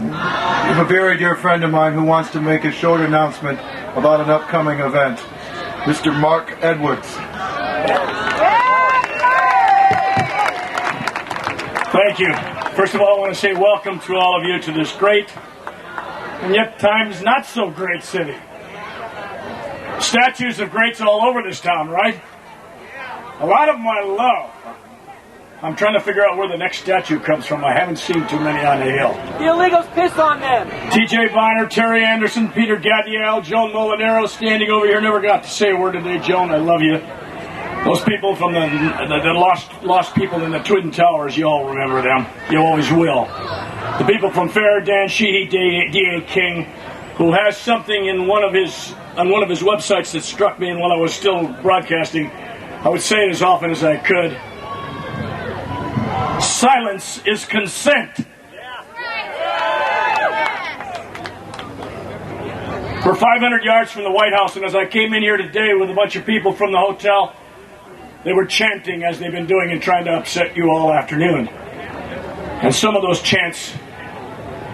I have a very dear friend of mine who wants to make a short announcement about an upcoming event. Mr. Mark Edwards. Thank you. First of all, I want to say welcome to all of you to this great and yet times not so great city. Statues of greats all over this town, right? A lot of them I love. I'm trying to figure out where the next statue comes from. I haven't seen too many on the hill. The illegals piss on them. T.J. Bonner, Terry Anderson, Peter Gadiel, Joan Molinaro standing over here. Never got to say a word today, Joan. I love you. Those people from the lost people in the Twin Towers, you all remember them. You always will. The people from fore, Dan Sheehy, D.A. King, who has something on one of his websites that struck me, and while I was still broadcasting, I would say it as often as I could. Silence is consent. We're 500 yards from the White House, and as I came in here today with a bunch of people from the hotel, they were chanting as they've been doing and trying to upset you all afternoon. And some of those chants,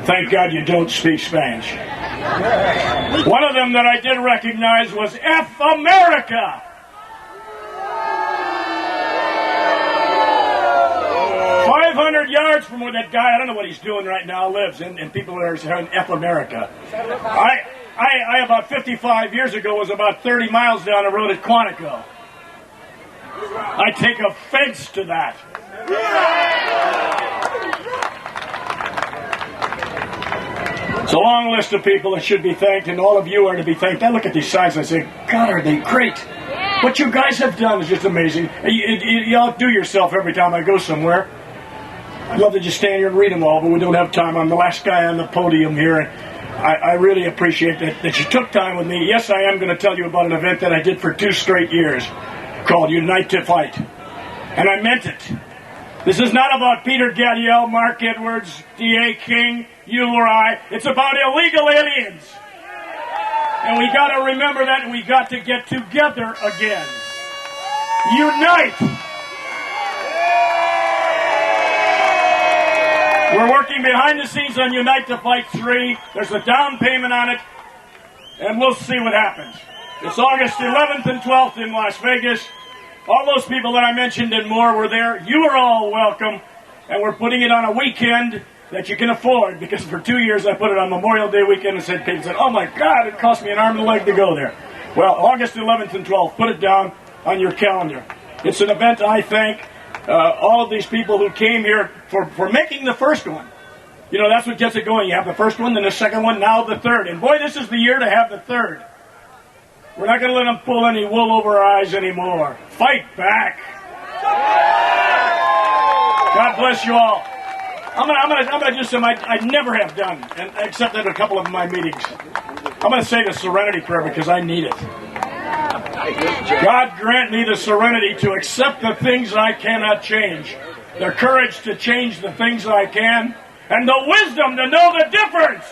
thank God you don't speak Spanish. One of them that I did recognize was F America. 500 yards from where that guy, I don't know what he's doing right now, lives, and people are saying F America. I about 55 years ago was about 30 miles down the road at Quantico. I take offense to that. It's a long list of people that should be thanked, and all of you are to be thanked. I look at these signs and I say, God, are they great? What you guys have done is just amazing. You outdo yourself every time I go somewhere. I'd love to just stand here and read them all, but we don't have time. I'm the last guy on the podium here, and I really appreciate that you took time with me. Yes, I am going to tell you about an event that I did for 2 straight years called Unite to Fight. And I meant it. This is not about Peter Gadiel, Mark Edwards, D.A. King, you or I. It's about illegal aliens. And we got to remember that, and we got to get together again. Unite! We're working behind the scenes on Unite to Fight 3. There's a down payment on it, and we'll see what happens. It's August 11th and 12th in Las Vegas. All those people that I mentioned and more were there. You are all welcome, and we're putting it on a weekend that you can afford, because for 2 years I put it on Memorial Day weekend and people said, oh my God, it cost me an arm and a leg to go there. Well, August 11th and 12th, put it down on your calendar. It's an event I thank all of these people who came here for making the first one. You know, that's what gets it going. You have the first one, then the second one, now the third. And boy, this is the year to have the third. We're not going to let them pull any wool over our eyes anymore. Fight back. God bless you all. I'm gonna do something I never have done, except at a couple of my meetings. I'm going to say the serenity prayer because I need it. God grant me the serenity to accept the things I cannot change, the courage to change the things I can, and the wisdom to know the difference.